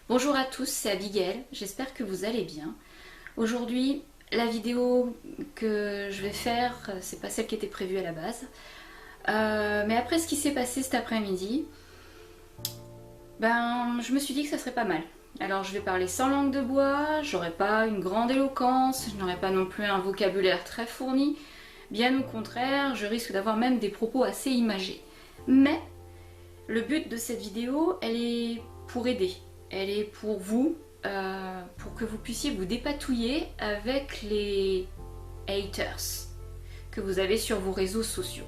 Bonjour à tous, c'est Abigail, j'espère que vous allez bien. Aujourd'hui, la vidéo que je vais faire, c'est pas celle qui était prévue à la base. Mais après ce qui s'est passé cet après-midi, je me suis dit que ça serait pas mal. Alors je vais parler sans langue de bois, j'aurai pas une grande éloquence, je n'aurai pas non plus un vocabulaire très fourni. Bien au contraire, je risque d'avoir même des propos assez imagés. Mais le but de cette vidéo, elle est pour aider. Elle est pour vous, pour que vous puissiez vous dépatouiller avec les haters que vous avez sur vos réseaux sociaux.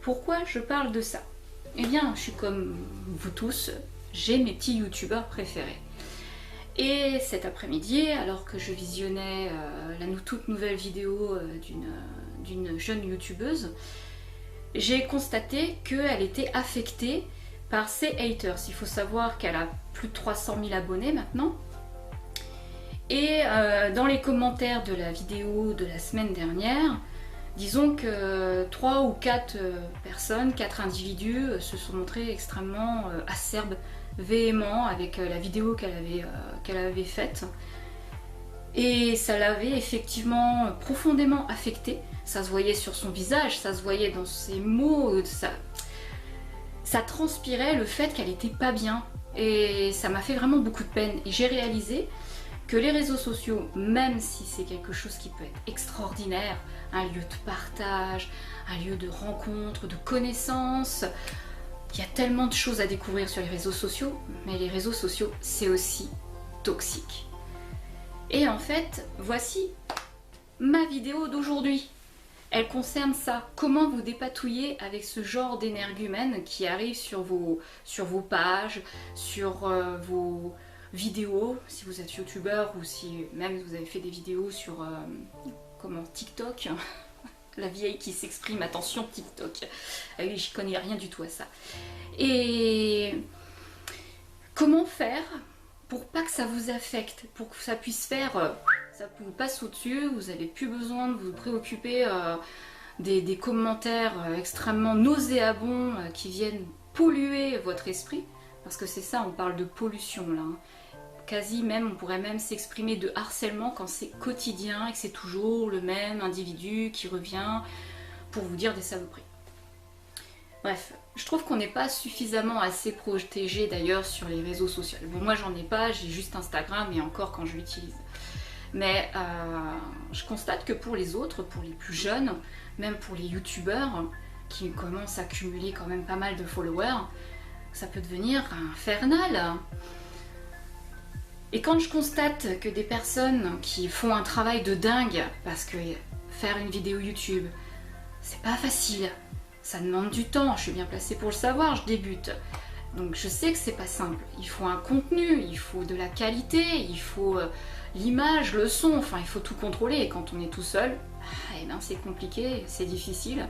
Pourquoi je parle de ça? Eh bien, je suis comme vous tous, j'ai mes petits youtubeurs préférés. Et cet après-midi, alors que je visionnais la toute nouvelle vidéo d'une jeune youtubeuse, j'ai constaté qu'elle était affectée par ses haters. Il faut savoir qu'elle a plus de 300 000 abonnés maintenant. Et dans les commentaires de la vidéo de la semaine dernière, disons que 3 ou 4 personnes, 4 individus se sont montrés extrêmement acerbes, véhéments avec la vidéo qu'elle avait faite. Et ça l'avait effectivement profondément affectée. Ça se voyait sur son visage, ça se voyait dans ses mots, ça transpirait le fait qu'elle était pas bien. Et ça m'a fait vraiment beaucoup de peine. Et j'ai réalisé que les réseaux sociaux, même si c'est quelque chose qui peut être extraordinaire, un lieu de partage, un lieu de rencontre, de connaissance, il y a tellement de choses à découvrir sur les réseaux sociaux, mais les réseaux sociaux, c'est aussi toxique. Et en fait, voici ma vidéo d'aujourd'hui. Elle concerne ça, comment vous dépatouiller avec ce genre d'énergumène qui arrive sur vos pages, sur vos vidéos, si vous êtes youtubeur ou si même vous avez fait des vidéos sur TikTok. La vieille qui s'exprime, attention TikTok. J'y connais rien du tout à ça. Et comment faire pour pas que ça vous affecte, pour que ça puisse faire, ça vous passe au-dessus, vous n'avez plus besoin de vous préoccuper des commentaires extrêmement nauséabonds qui viennent polluer votre esprit, parce que c'est ça, on parle de pollution là. Quasi même, on pourrait même s'exprimer de harcèlement quand c'est quotidien et que c'est toujours le même individu qui revient pour vous dire des saloperies. Bref, je trouve qu'on n'est pas suffisamment assez protégé d'ailleurs sur les réseaux sociaux. Bon, moi j'en ai pas, j'ai juste Instagram et encore quand je l'utilise. Mais je constate que pour les autres, pour les plus jeunes, même pour les youtubeurs qui commencent à cumuler quand même pas mal de followers, ça peut devenir infernal. Et quand je constate que des personnes qui font un travail de dingue, parce que faire une vidéo YouTube, c'est pas facile, ça demande du temps, je suis bien placée pour le savoir, je débute. Donc je sais que c'est pas simple, il faut un contenu, il faut de la qualité, il faut l'image, le son, enfin il faut tout contrôler. Et quand on est tout seul, c'est compliqué, c'est difficile.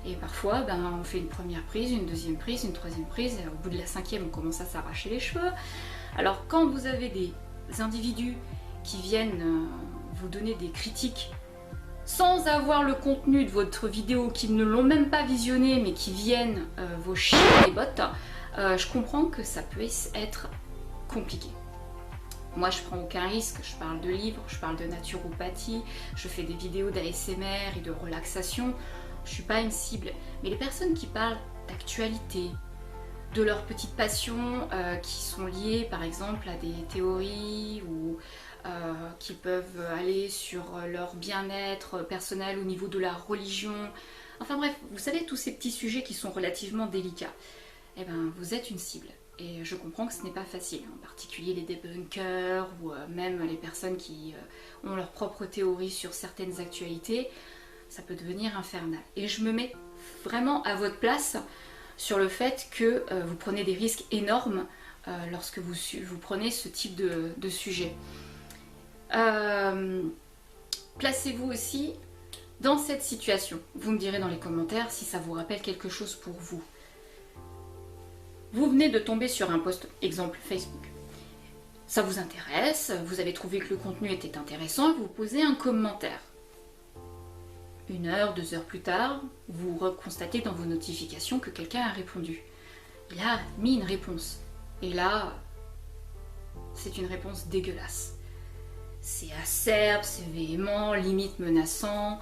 Et parfois on fait une première prise, une deuxième prise, une troisième prise, et au bout de la cinquième on commence à s'arracher les cheveux. Alors quand vous avez des individus qui viennent vous donner des critiques sans avoir le contenu de votre vidéo, qui ne l'ont même pas visionné mais qui viennent vous chier les bottes, je comprends que ça peut être compliqué. Moi je prends aucun risque, je parle de livres, je parle de naturopathie, je fais des vidéos d'ASMR et de relaxation, je suis pas une cible. Mais les personnes qui parlent d'actualité, de leurs petites passions qui sont liées par exemple à des théories ou qui peuvent aller sur leur bien-être personnel au niveau de la religion, enfin bref, vous savez, tous ces petits sujets qui sont relativement délicats, vous êtes une cible. Et je comprends que ce n'est pas facile, en particulier les débunkers ou même les personnes qui ont leurs propres théories sur certaines actualités, ça peut devenir infernal. Et je me mets vraiment à votre place sur le fait que vous prenez des risques énormes lorsque vous prenez ce type de sujet. Placez-vous aussi dans cette situation. Vous me direz dans les commentaires si ça vous rappelle quelque chose pour vous. Vous venez de tomber sur un post, exemple Facebook. Ça vous intéresse, vous avez trouvé que le contenu était intéressant et vous posez un commentaire. 1 heure, 2 heures plus tard, vous constatez dans vos notifications que quelqu'un a répondu. Il a mis une réponse. Et là, c'est une réponse dégueulasse. C'est acerbe, c'est véhément, limite menaçant.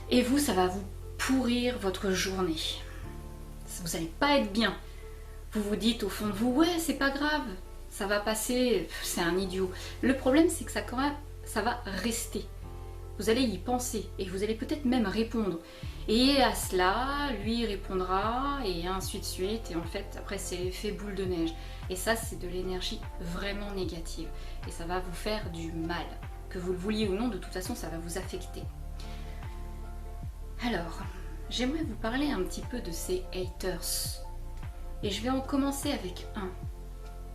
Et vous, ça va vous pourrir votre journée. Vous n'allez pas être bien. Vous vous dites au fond de vous, ouais, c'est pas grave, ça va passer, c'est un idiot. Le problème, c'est que ça va rester. Vous allez y penser et vous allez peut-être même répondre. Et à cela, lui répondra et ainsi de suite. Et en fait, après, c'est l'effet boule de neige. Et ça, c'est de l'énergie vraiment négative. Et ça va vous faire du mal. Que vous le vouliez ou non, de toute façon, ça va vous affecter. Alors, j'aimerais vous parler un petit peu de ces haters. Et je vais en commencer avec un.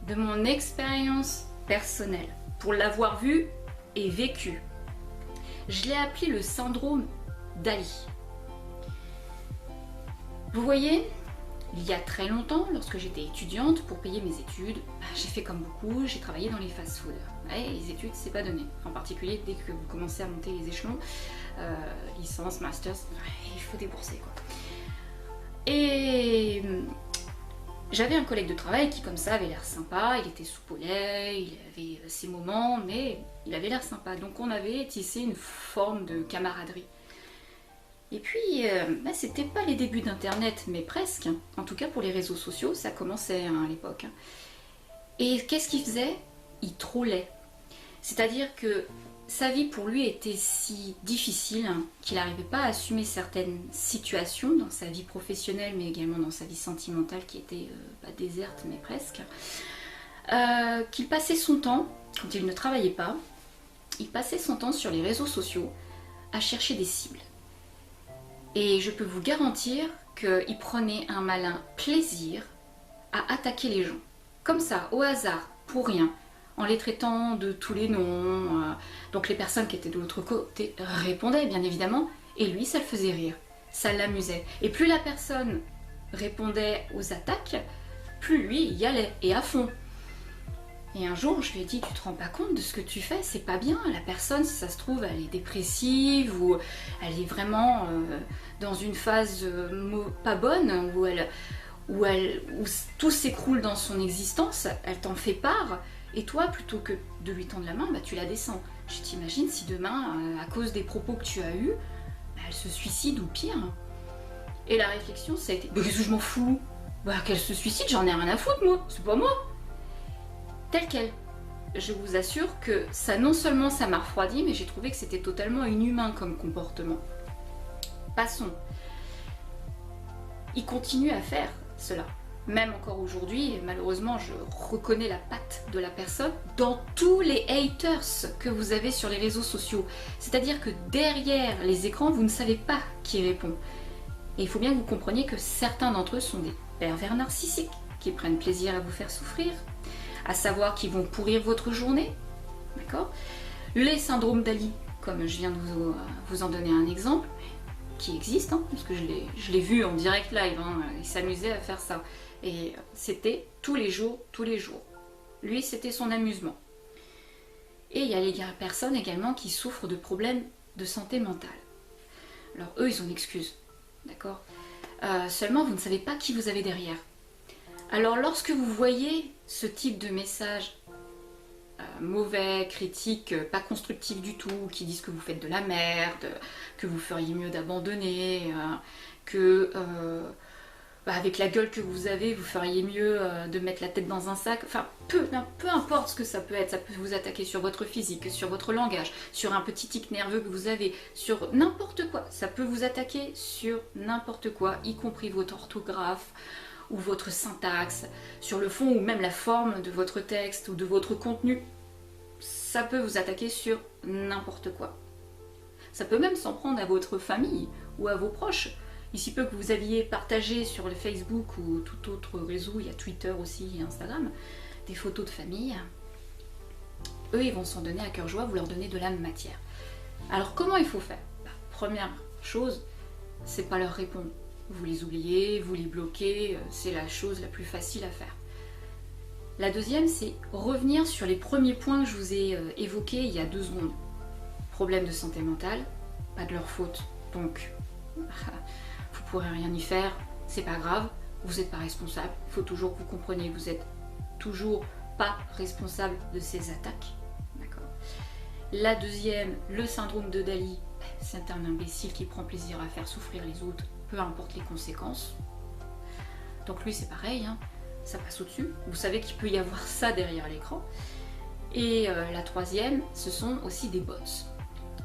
De mon expérience personnelle. Pour l'avoir vu et vécu. Je l'ai appelé le syndrome d'Ali. Vous voyez, il y a très longtemps, lorsque j'étais étudiante, pour payer mes études, j'ai fait comme beaucoup, j'ai travaillé dans les fast-foods. Ouais, les études, c'est pas donné. En particulier, dès que vous commencez à monter les échelons, licence, masters, il faut débourser quoi. Et j'avais un collègue de travail qui, comme ça, avait l'air sympa, il était soupe au lait, il avait ses moments, mais il avait l'air sympa. Donc on avait tissé une forme de camaraderie. Et puis, c'était pas les débuts d'Internet, mais presque. En tout cas, pour les réseaux sociaux, ça commençait à l'époque. Et qu'est-ce qu'il faisait? Il trollait. C'est-à-dire que sa vie pour lui était si difficile qu'il n'arrivait pas à assumer certaines situations dans sa vie professionnelle, mais également dans sa vie sentimentale qui était pas déserte, mais presque. Qu'il passait son temps, quand il ne travaillait pas, il passait son temps sur les réseaux sociaux à chercher des cibles. Et je peux vous garantir qu'il prenait un malin plaisir à attaquer les gens. Comme ça, au hasard, pour rien, en les traitant de tous les noms. Donc les personnes qui étaient de l'autre côté répondaient, bien évidemment, et lui, ça le faisait rire. Ça l'amusait. Et plus la personne répondait aux attaques, plus lui y allait, et à fond. Et un jour, je lui ai dit, tu te rends pas compte de ce que tu fais, c'est pas bien. La personne, si ça se trouve, elle est dépressive ou elle est vraiment dans une phase pas bonne, où tout s'écroule dans son existence, elle t'en fait part. Et toi, plutôt que de lui tendre la main, tu la descends. Je t'imagine si demain, à cause des propos que tu as eus, elle se suicide ou pire. Et la réflexion, ça a été, qu'est-ce que je m'en fous? Qu'elle se suicide, j'en ai rien à foutre, moi, c'est pas moi. Tel quel. Je vous assure que ça, non seulement ça m'a refroidi, mais j'ai trouvé que c'était totalement inhumain comme comportement. Passons. Il continue à faire cela. Même encore aujourd'hui, malheureusement, je reconnais la patte de la personne dans tous les haters que vous avez sur les réseaux sociaux. C'est-à-dire que derrière les écrans, vous ne savez pas qui répond. Et il faut bien que vous compreniez que certains d'entre eux sont des pervers narcissiques qui prennent plaisir à vous faire souffrir, à savoir qu'ils vont pourrir votre journée, d'accord? Les syndromes d'Ali, comme je viens de vous en donner un exemple, qui existe, parce que je l'ai vu en direct live, il s'amusait à faire ça. Et c'était tous les jours, tous les jours. Lui, c'était son amusement. Et il y a les personnes également qui souffrent de problèmes de santé mentale. Alors eux, ils ont une excuse, d'accord? Seulement, vous ne savez pas qui vous avez derrière. Alors lorsque vous voyez ce type de message mauvais, critique, pas constructif du tout, qui disent que vous faites de la merde, que vous feriez mieux d'abandonner, que avec la gueule que vous avez, vous feriez mieux de mettre la tête dans un sac, enfin peu importe ce que ça peut être, ça peut vous attaquer sur votre physique, sur votre langage, sur un petit tic nerveux que vous avez, sur n'importe quoi, ça peut vous attaquer sur n'importe quoi, y compris votre orthographe, ou votre syntaxe, sur le fond ou même la forme de votre texte ou de votre contenu. Ça peut vous attaquer sur n'importe quoi. Ça peut même s'en prendre à votre famille ou à vos proches. Il se peut que vous aviez partagé sur le Facebook ou tout autre réseau, il y a Twitter aussi et Instagram, des photos de famille. Eux, ils vont s'en donner à cœur joie, vous leur donnez de la matière. Alors comment il faut faire? Première chose, c'est pas leur répondre. Vous les oubliez, vous les bloquez, c'est la chose la plus facile à faire. La deuxième, c'est revenir sur les premiers points que je vous ai évoqués il y a 2 secondes. Problème de santé mentale, pas de leur faute, donc vous pourrez rien y faire, c'est pas grave, vous n'êtes pas responsable, il faut toujours que vous compreniez que vous êtes toujours pas responsable de ses attaques. D'accord. La deuxième, le syndrome de Dali, c'est un imbécile qui prend plaisir à faire souffrir les autres, peu importe les conséquences. Donc lui c'est pareil, hein, ça passe au-dessus. Vous savez qu'il peut y avoir ça derrière l'écran. Et la troisième, ce sont aussi des bots.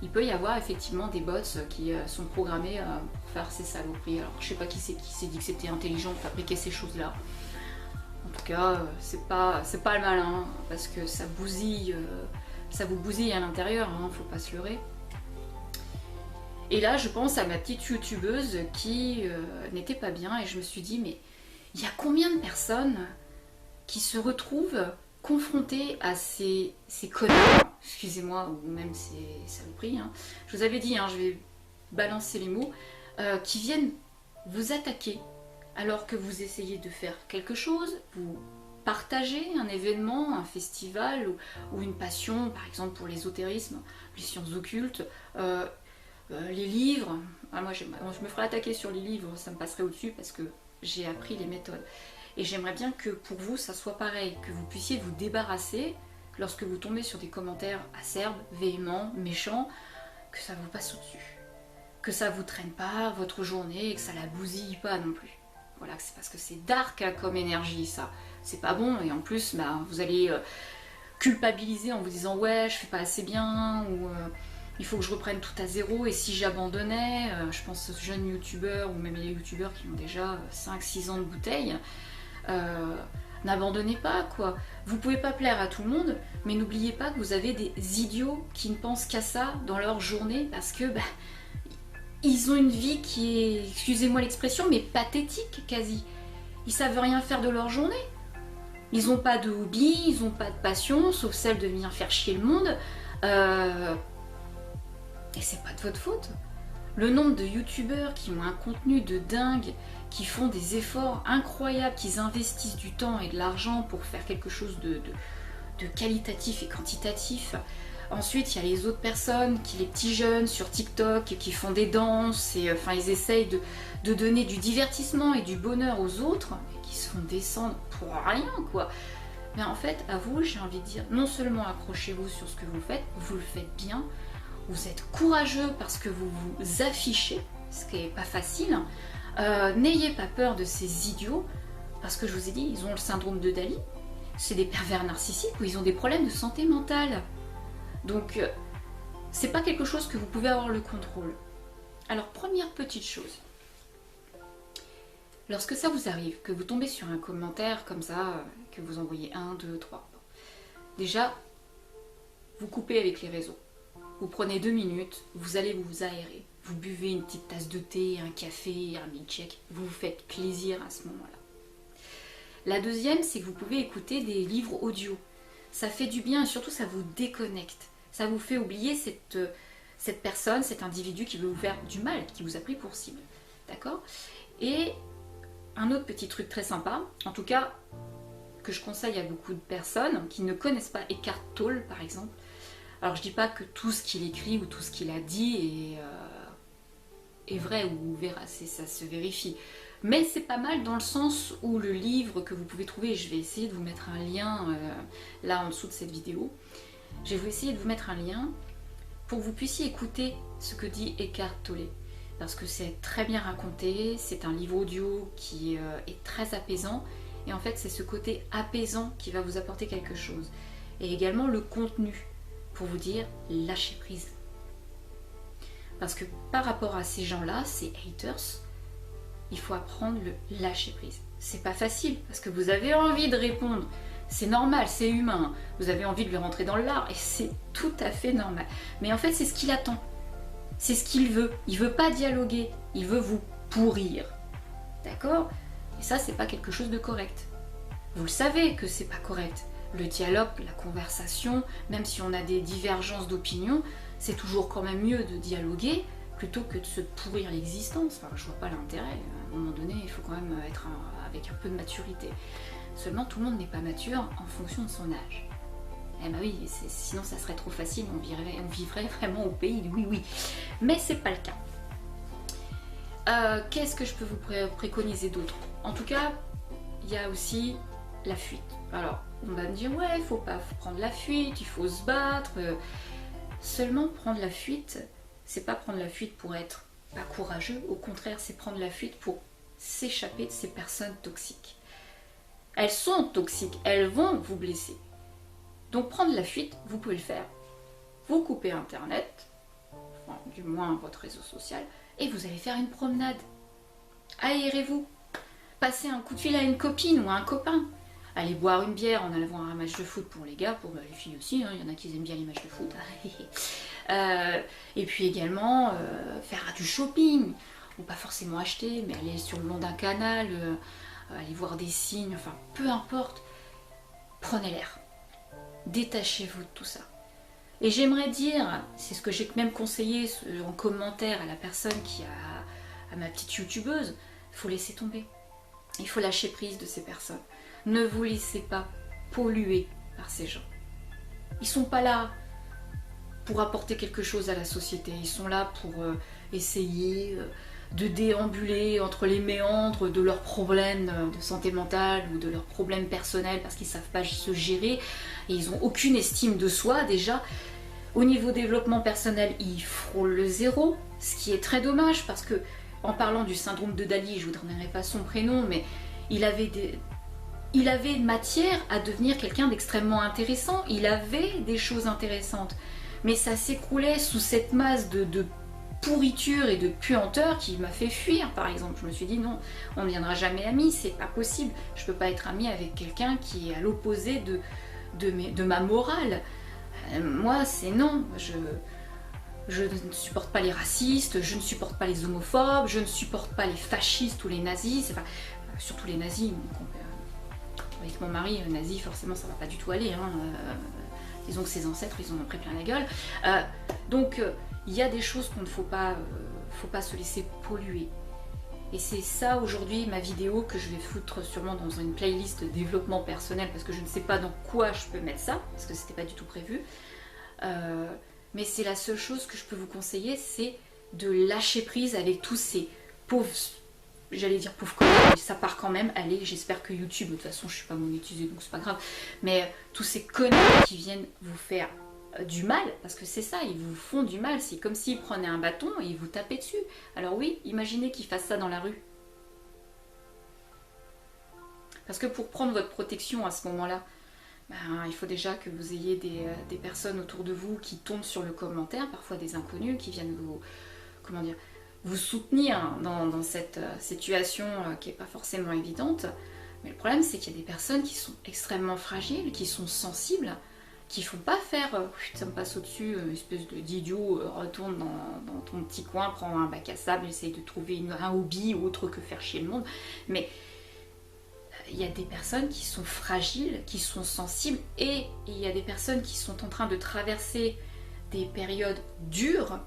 Il peut y avoir effectivement des bots qui sont programmés pour faire ces saloperies. Alors je sais pas qui s'est dit que c'était intelligent de fabriquer ces choses-là. En tout cas, c'est pas le malin, parce que ça bousille, ça vous bousille à l'intérieur, hein, faut pas se leurrer. Et là, je pense à ma petite youtubeuse qui n'était pas bien, et je me suis dit, mais il y a combien de personnes qui se retrouvent confrontées à ces connards, excusez-moi, ou même ces saloperies, hein. Je vous avais dit, hein, je vais balancer les mots, qui viennent vous attaquer alors que vous essayez de faire quelque chose, vous partagez un événement, un festival ou une passion, par exemple pour l'ésotérisme, les sciences occultes, les livres. Ah, moi je me ferais attaquer sur les livres, ça me passerait au-dessus parce que j'ai appris les méthodes. Et j'aimerais bien que pour vous ça soit pareil, que vous puissiez vous débarrasser lorsque vous tombez sur des commentaires acerbes, véhéments, méchants, que ça vous passe au-dessus. Que ça vous traîne pas votre journée et que ça la bousille pas non plus. Voilà, c'est parce que c'est dark hein, comme énergie ça. C'est pas bon et en plus bah, vous allez culpabiliser en vous disant ouais je fais pas assez bien ou il faut que je reprenne tout à zéro et si j'abandonnais, je pense aux jeunes youtubeurs ou même les youtubeurs qui ont déjà 5-6 ans de bouteille, n'abandonnez pas quoi. Vous pouvez pas plaire à tout le monde, mais n'oubliez pas que vous avez des idiots qui ne pensent qu'à ça dans leur journée parce que bah, ils ont une vie qui est, excusez-moi l'expression, mais pathétique quasi. Ils savent rien faire de leur journée. Ils n'ont pas de hobby, ils n'ont pas de passion, sauf celle de venir faire chier le monde. Et c'est pas de votre faute. Le nombre de youtubeurs qui ont un contenu de dingue, qui font des efforts incroyables, qui investissent du temps et de l'argent pour faire quelque chose de qualitatif et quantitatif. Ensuite, il y a les autres personnes, les petits jeunes sur TikTok qui font des danses et enfin ils essayent de donner du divertissement et du bonheur aux autres et qui se font descendre pour rien quoi. Mais en fait, à vous, j'ai envie de dire, non seulement accrochez-vous sur ce que vous le faites bien, vous êtes courageux parce que vous vous affichez, ce qui n'est pas facile. N'ayez pas peur de ces idiots, parce que je vous ai dit, ils ont le syndrome de Dali, c'est des pervers narcissiques ou ils ont des problèmes de santé mentale. Donc, c'est pas quelque chose que vous pouvez avoir le contrôle. Alors, première petite chose, lorsque ça vous arrive, que vous tombez sur un commentaire comme ça, que vous envoyez 1, 2, 3, déjà, vous coupez avec les réseaux. Vous prenez 2 minutes, vous allez vous aérer, vous buvez une petite tasse de thé, un café, un milkshake, vous vous faites plaisir à ce moment-là. La deuxième, c'est que vous pouvez écouter des livres audio. Ça fait du bien et surtout ça vous déconnecte. Ça vous fait oublier cette personne, cet individu qui veut vous faire du mal, qui vous a pris pour cible. D'accord ? Et un autre petit truc très sympa, en tout cas que je conseille à beaucoup de personnes qui ne connaissent pas Eckhart Tolle par exemple. Alors je dis pas que tout ce qu'il écrit ou tout ce qu'il a dit est vrai ou vérace, ça se vérifie. Mais c'est pas mal dans le sens où le livre que vous pouvez trouver, je vais essayer de vous mettre un lien là en dessous de cette vidéo, je vais essayer de vous mettre un lien pour que vous puissiez écouter ce que dit Eckhart Tolle. Parce que c'est très bien raconté, c'est un livre audio qui est très apaisant, et en fait c'est ce côté apaisant qui va vous apporter quelque chose. Et également le contenu, pour vous dire lâchez prise. Parce que par rapport à ces gens-là, ces haters, il faut apprendre le lâcher prise. C'est pas facile, parce que vous avez envie de répondre. C'est normal, c'est humain. Vous avez envie de lui rentrer dans le lard, et c'est tout à fait normal. Mais en fait, c'est ce qu'il attend. C'est ce qu'il veut. Il veut pas dialoguer, il veut vous pourrir. D'accord ? Et ça, c'est pas quelque chose de correct. Vous le savez que c'est pas correct. Le dialogue, la conversation, même si on a des divergences d'opinion, c'est toujours quand même mieux de dialoguer plutôt que de se pourrir l'existence. Enfin, je vois pas l'intérêt. À un moment donné, il faut quand même être avec un peu de maturité. Seulement, tout le monde n'est pas mature en fonction de son âge. Eh ben oui, sinon ça serait trop facile, on vivrait vraiment au pays, oui. Mais c'est pas le cas. Qu'est-ce que je peux vous préconiser d'autre ? En tout cas, il y a aussi la fuite. Alors, on va me dire, ouais, il faut pas prendre la fuite, il faut se battre. Seulement, prendre la fuite, c'est pas prendre la fuite pour être pas courageux, au contraire, c'est prendre la fuite pour s'échapper de ces personnes toxiques. Elles sont toxiques, elles vont vous blesser. Donc prendre la fuite, vous pouvez le faire. Vous coupez Internet, enfin, du moins votre réseau social, et vous allez faire une promenade. Aérez-vous. Passez un coup de fil à une copine ou à un copain. Allez boire une bière en allant voir un match de foot pour les gars, pour les filles aussi, hein, il y en a qui aiment bien les matchs de foot. Et puis également faire du shopping, ou pas forcément acheter, mais aller sur le long d'un canal, aller voir des signes, enfin peu importe. Prenez l'air. Détachez-vous de tout ça. Et j'aimerais dire, c'est ce que j'ai même conseillé en commentaire à la personne à ma petite youtubeuse, il faut laisser tomber. Il faut lâcher prise de ces personnes. Ne vous laissez pas polluer par ces gens. Ils sont pas là pour apporter quelque chose à la société. Ils sont là pour essayer de déambuler entre les méandres de leurs problèmes de santé mentale ou de leurs problèmes personnels parce qu'ils ne savent pas se gérer et ils n'ont aucune estime de soi déjà. Au niveau développement personnel, ils frôlent le zéro, ce qui est très dommage parce que, en parlant du syndrome de Dali, je ne vous donnerai pas son prénom, mais il avait matière à devenir quelqu'un d'extrêmement intéressant, il avait des choses intéressantes, mais ça s'écroulait sous cette masse de pourriture et de puanteur qui m'a fait fuir, par exemple. Je me suis dit non, on ne deviendra jamais amis, c'est pas possible, je peux pas être amie avec quelqu'un qui est à l'opposé de ma morale. Moi c'est non, je ne supporte pas les racistes, je ne supporte pas les homophobes, je ne supporte pas les fascistes ou les nazis, enfin, surtout les nazis. Avec mon mari, nazi, forcément ça va pas du tout aller, hein. Disons que ses ancêtres, ils en ont pris plein la gueule. Donc il y a des choses qu'on ne faut pas se laisser polluer. Et c'est ça aujourd'hui ma vidéo que je vais foutre sûrement dans une playlist de développement personnel parce que je ne sais pas dans quoi je peux mettre ça, parce que c'était pas du tout prévu. Mais c'est la seule chose que je peux vous conseiller, c'est de lâcher prise avec tous ces pauvres, j'allais dire pauvres connards, mais ça part quand même, allez, j'espère que YouTube, de toute façon je suis pas monétisée donc c'est pas grave, mais tous ces connards qui viennent vous faire du mal, parce que c'est ça, ils vous font du mal, c'est comme s'ils prenaient un bâton et ils vous tapaient dessus. Alors oui, imaginez qu'ils fassent ça dans la rue. Parce que pour prendre votre protection à ce moment-là, ben, il faut déjà que vous ayez des personnes autour de vous qui tombent sur le commentaire, parfois des inconnus qui viennent vous soutenir dans cette situation qui n'est pas forcément évidente. Mais le problème, c'est qu'il y a des personnes qui sont extrêmement fragiles, qui sont sensibles, qui ne font pas faire ça me passe au-dessus, une espèce d'idiot, retourne dans ton petit coin, prends un bac à sable, essaye de trouver un hobby autre que faire chier le monde. Mais il y a des personnes qui sont fragiles, qui sont sensibles, et il y a des personnes qui sont en train de traverser des périodes dures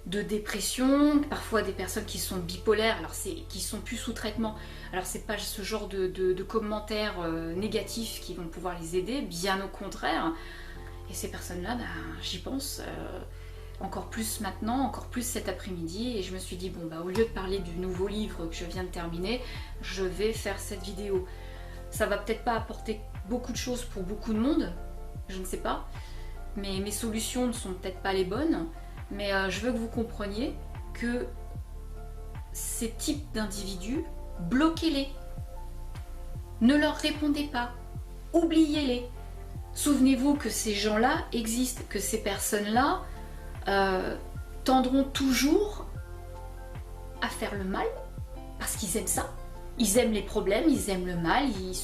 de dépression, parfois des personnes qui sont bipolaires, alors qui sont plus sous traitement. Alors c'est pas ce genre de commentaires négatifs qui vont pouvoir les aider, bien au contraire. Et ces personnes-là, ben, j'y pense encore plus maintenant, encore plus cet après-midi, et je me suis dit bon bah au lieu de parler du nouveau livre que je viens de terminer, je vais faire cette vidéo. Ça va peut-être pas apporter beaucoup de choses pour beaucoup de monde, je ne sais pas, mais mes solutions ne sont peut-être pas les bonnes, mais je veux que vous compreniez que ces types d'individus, bloquez-les. Ne leur répondez pas. Oubliez-les. Souvenez-vous que ces gens-là existent, que ces personnes-là tendront toujours à faire le mal, parce qu'ils aiment ça. Ils aiment les problèmes, ils aiment le mal, ils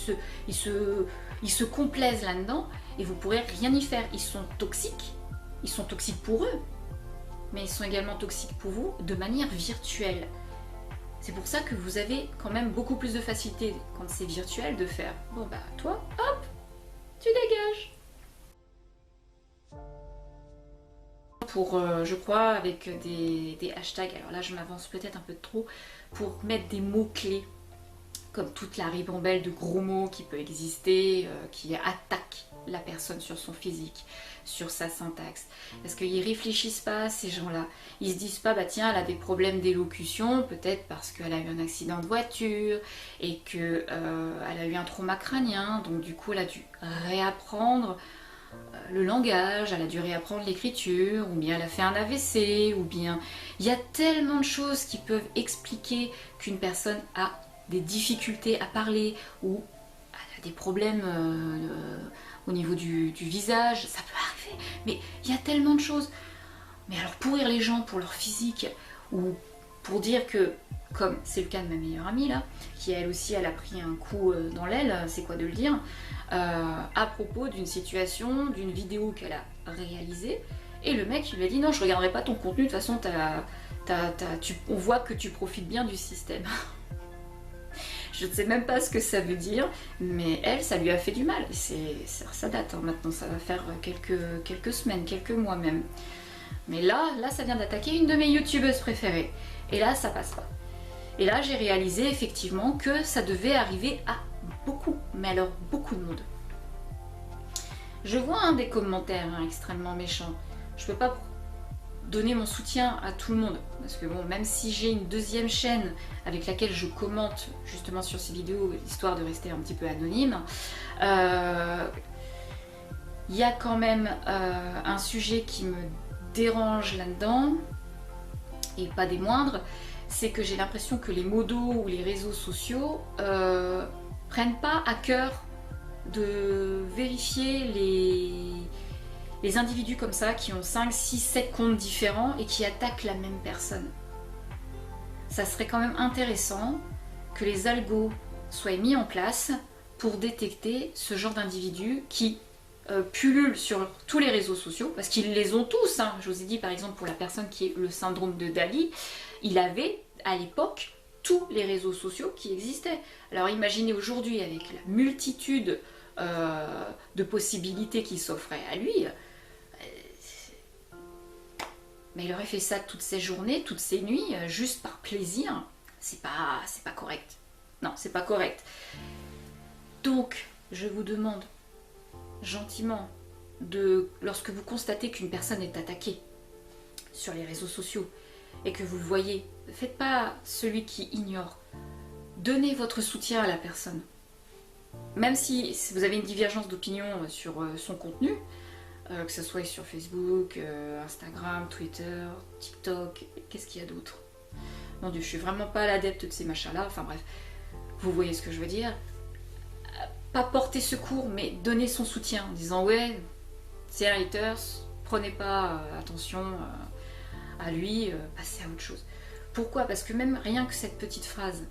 se complaisent là-dedans, et vous pourrez rien y faire. Ils sont toxiques pour eux, mais ils sont également toxiques pour vous de manière virtuelle. C'est pour ça que vous avez quand même beaucoup plus de facilité quand c'est virtuel de faire bon bah toi, hop, tu dégages. Pour, je crois, avec des hashtags, alors là je m'avance peut-être un peu trop, pour mettre des mots-clés comme toute la ribambelle de gros mots qui peut exister, qui attaquent la personne sur son physique, sur sa syntaxe. Parce qu'ils réfléchissent pas, ces gens-là. Ils se disent pas, bah tiens, elle a des problèmes d'élocution, peut-être parce qu'elle a eu un accident de voiture et qu'elle a eu un trauma crânien, donc du coup elle a dû réapprendre le langage, elle a dû réapprendre l'écriture, ou bien elle a fait un AVC, ou bien... Il y a tellement de choses qui peuvent expliquer qu'une personne a des difficultés à parler, ou elle a des problèmes au niveau du visage, ça peut arriver, mais il y a tellement de choses. Mais alors pourrir les gens pour leur physique, ou pour dire que, comme c'est le cas de ma meilleure amie là, qui elle aussi elle a pris un coup dans l'aile, c'est quoi de le dire, à propos d'une situation, d'une vidéo qu'elle a réalisée, et le mec il lui a dit non je regarderai pas ton contenu, de toute façon on voit que tu profites bien du système. Je ne sais même pas ce que ça veut dire, mais elle, ça lui a fait du mal. Ça date, hein, maintenant, ça va faire quelques semaines, quelques mois même. Mais là, ça vient d'attaquer une de mes youtubeuses préférées. Et là, ça passe pas. Et là, j'ai réalisé effectivement que ça devait arriver à beaucoup, mais alors beaucoup de monde. Je vois des commentaires extrêmement méchants. Je peux pas donner mon soutien à tout le monde, parce que bon, même si j'ai une deuxième chaîne avec laquelle je commente justement sur ces vidéos, histoire de rester un petit peu anonyme, il y a quand même un sujet qui me dérange là-dedans, et pas des moindres, c'est que j'ai l'impression que les modos ou les réseaux sociaux prennent pas à cœur de vérifier les individus comme ça qui ont 5, 6, 7 comptes différents et qui attaquent la même personne. Ça serait quand même intéressant que les algos soient mis en place pour détecter ce genre d'individus qui pullulent sur tous les réseaux sociaux, parce qu'ils les ont tous, hein. Je vous ai dit par exemple pour la personne qui est le syndrome de Dali, il avait à l'époque tous les réseaux sociaux qui existaient. Alors imaginez aujourd'hui avec la multitude de possibilités qui s'offraient à lui, mais il aurait fait ça toutes ses journées, toutes ses nuits, juste par plaisir. C'est pas correct. Non, c'est pas correct. Donc, je vous demande gentiment, lorsque vous constatez qu'une personne est attaquée sur les réseaux sociaux et que vous le voyez, ne faites pas celui qui ignore. Donnez votre soutien à la personne. Même si vous avez une divergence d'opinion sur son contenu, que ce soit sur Facebook, Instagram, Twitter, TikTok, qu'est-ce qu'il y a d'autre? Mon Dieu, je suis vraiment pas l'adepte de ces machins-là, enfin bref, vous voyez ce que je veux dire. Pas porter secours, mais donner son soutien en disant ouais, c'est un haters, prenez pas attention à lui, passez à autre chose. Pourquoi? Parce que même rien que cette petite phrase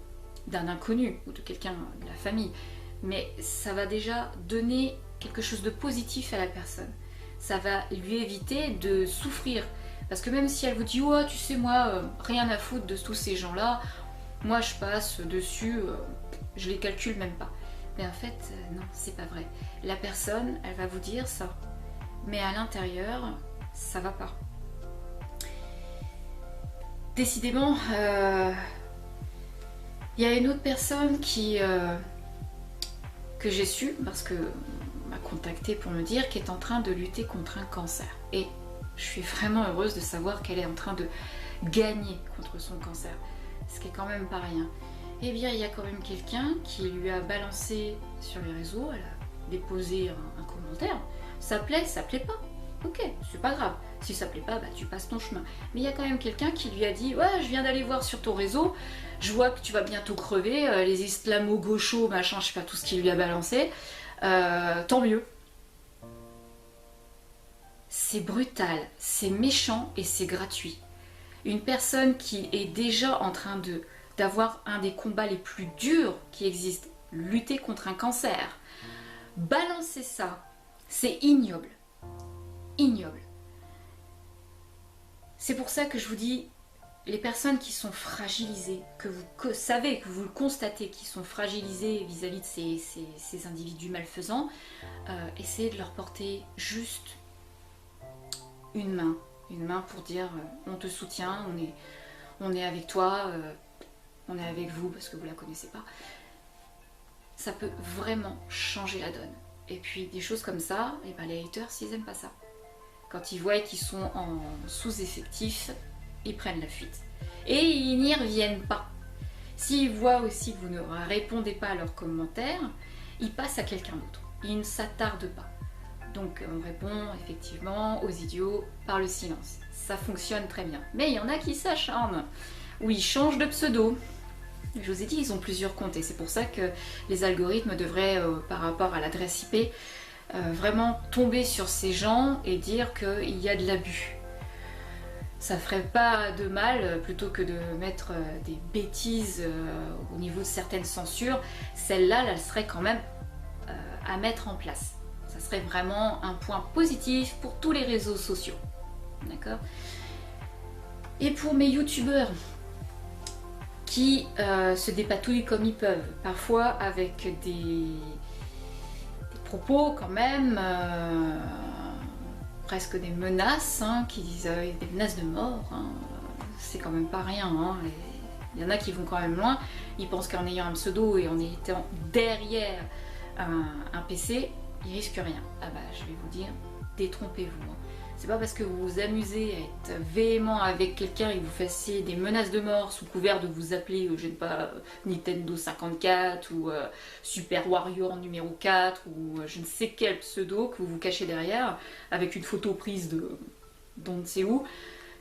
d'un inconnu ou de quelqu'un de la famille, mais ça va déjà donner quelque chose de positif à la personne. Ça va lui éviter de souffrir. Parce que même si elle vous dit oh tu sais moi rien à foutre de tous ces gens là, moi je passe dessus, je les calcule même pas. Mais en fait non, c'est pas vrai. La personne elle va vous dire ça, mais à l'intérieur ça va pas. Décidément il y a une autre personne que j'ai su parce que m'a contactée pour me dire qu'elle est en train de lutter contre un cancer. Et je suis vraiment heureuse de savoir qu'elle est en train de gagner contre son cancer, ce qui est quand même pas rien. Eh bien, il y a quand même quelqu'un qui lui a balancé sur les réseaux, elle a déposé un commentaire. Ça plaît pas. Ok, c'est pas grave. Si ça plaît pas, bah, tu passes ton chemin. Mais il y a quand même quelqu'un qui lui a dit ouais, je viens d'aller voir sur ton réseau, je vois que tu vas bientôt crever, les islamo-gauchos, machin, je sais pas tout ce qu'il lui a balancé. Tant mieux. C'est brutal, c'est méchant et c'est gratuit. Une personne qui est déjà en train d'avoir un des combats les plus durs qui existent, lutter contre un cancer, balancer ça, c'est ignoble. Ignoble. C'est pour ça que je vous dis, les personnes qui sont fragilisées, que vous savez, que vous le constatez, qui sont fragilisées vis-à-vis de ces individus malfaisants, essayez de leur porter juste une main pour dire on te soutient, on est avec toi, on est avec vous parce que vous la connaissez pas. ça peut vraiment changer la donne. Et puis des choses comme ça, et ben les haters, ils aiment pas ça. Quand ils voient qu'ils sont en sous-effectif, ils prennent la fuite. Et ils n'y reviennent pas. S'ils voient aussi que vous ne répondez pas à leurs commentaires, ils passent à quelqu'un d'autre. Ils ne s'attardent pas. Donc on répond effectivement aux idiots par le silence. Ça fonctionne très bien. Mais il y en a qui s'acharnent, ou ils changent de pseudo. Je vous ai dit, ils ont plusieurs comptes et c'est pour ça que les algorithmes devraient, par rapport à l'adresse IP, vraiment tomber sur ces gens et dire qu'il y a de l'abus. Ça ferait pas de mal, plutôt que de mettre des bêtises au niveau de certaines censures, celle-là, elle serait quand même à mettre en place. Ça serait vraiment un point positif pour tous les réseaux sociaux. D'accord ? Et pour mes youtubeurs qui se dépatouillent comme ils peuvent, parfois avec des propos quand même, presque des menaces, hein, qui disent des menaces de mort, hein, c'est quand même pas rien. Hein, il y en a qui vont quand même loin, ils pensent qu'en ayant un pseudo et en étant derrière un PC, ils risquent rien. Ah bah je vais vous dire, détrompez-vous. Hein. C'est pas parce que vous vous amusez à être véhément avec quelqu'un et que vous fassiez des menaces de mort sous couvert de vous appeler, je ne sais pas, Nintendo 54 ou Super Warrior numéro 4 ou je ne sais quel pseudo que vous vous cachez derrière avec une photo prise de d'on ne sait où,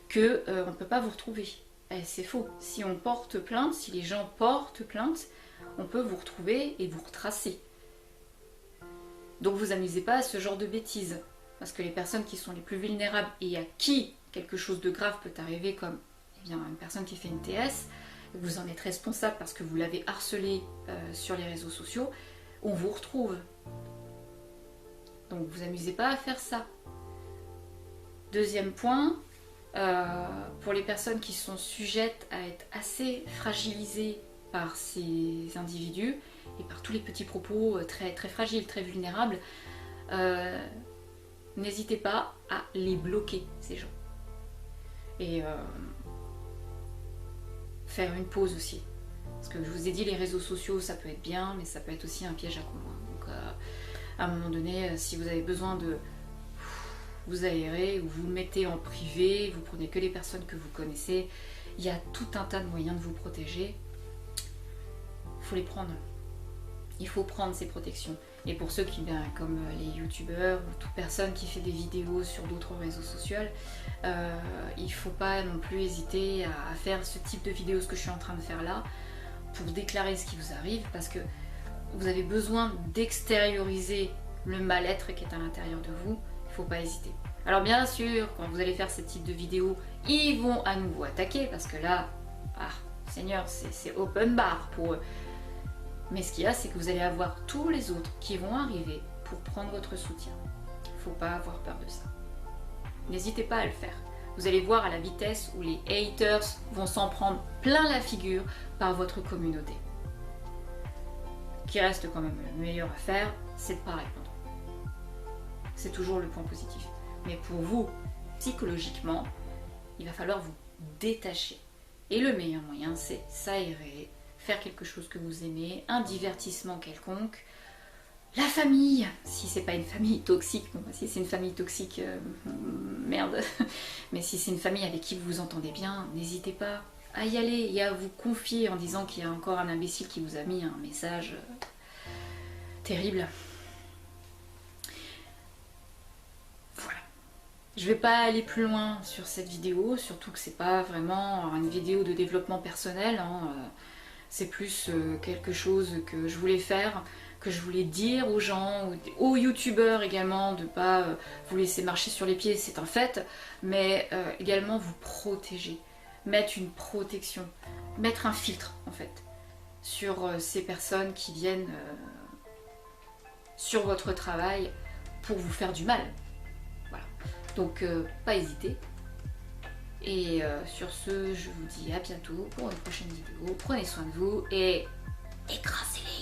que on ne peut pas vous retrouver. Eh, c'est faux. Si on porte plainte, si les gens portent plainte, on peut vous retrouver et vous retracer. Donc vous amusez pas à ce genre de bêtises. Parce que les personnes qui sont les plus vulnérables et à qui quelque chose de grave peut arriver, comme eh bien, une personne qui fait une TS, vous en êtes responsable parce que vous l'avez harcelé sur les réseaux sociaux, on vous retrouve. Donc vous amusez pas à faire ça. Deuxième point, pour les personnes qui sont sujettes à être assez fragilisées par ces individus et par tous les petits propos très, très fragiles, très vulnérables, n'hésitez pas à les bloquer, ces gens. Et faire une pause aussi. Parce que je vous ai dit, les réseaux sociaux, ça peut être bien, mais ça peut être aussi un piège à coups. Donc à un moment donné, si vous avez besoin de vous aérer, ou vous mettez en privé, vous prenez que les personnes que vous connaissez, il y a tout un tas de moyens de vous protéger. Il faut les prendre. Il faut prendre ces protections. Et pour ceux qui, ben, comme les youtubeurs ou toute personne qui fait des vidéos sur d'autres réseaux sociaux, il ne faut pas non plus hésiter à faire ce type de vidéo, ce que je suis en train de faire là, pour déclarer ce qui vous arrive, parce que vous avez besoin d'extérioriser le mal-être qui est à l'intérieur de vous. Il ne faut pas hésiter. Alors bien sûr, quand vous allez faire ce type de vidéo, ils vont à nouveau attaquer, parce que là, ah, Seigneur, c'est open bar pour eux. Mais ce qu'il y a, c'est que vous allez avoir tous les autres qui vont arriver pour prendre votre soutien. Il ne faut pas avoir peur de ça. N'hésitez pas à le faire. Vous allez voir à la vitesse où les haters vont s'en prendre plein la figure par votre communauté. Ce qui reste quand même le meilleur à faire, c'est de ne pas répondre. C'est toujours le point positif. Mais pour vous, psychologiquement, il va falloir vous détacher. Et le meilleur moyen, c'est s'aérer, faire quelque chose que vous aimez, un divertissement quelconque, la famille, si c'est pas une famille toxique, bon, si c'est une famille toxique, merde, mais si c'est une famille avec qui vous vous entendez bien, n'hésitez pas à y aller et à vous confier en disant qu'il y a encore un imbécile qui vous a mis un message terrible. Voilà. Je vais pas aller plus loin sur cette vidéo, surtout que c'est pas vraiment une vidéo de développement personnel, hein, c'est plus quelque chose que je voulais faire, que je voulais dire aux gens, aux youtubeurs également, de ne pas vous laisser marcher sur les pieds, c'est un fait, mais également vous protéger, mettre une protection, mettre un filtre en fait, sur ces personnes qui viennent sur votre travail pour vous faire du mal. Voilà. Donc pas hésiter. Et sur ce, je vous dis à bientôt pour une prochaine vidéo. Prenez soin de vous et écrasez-les.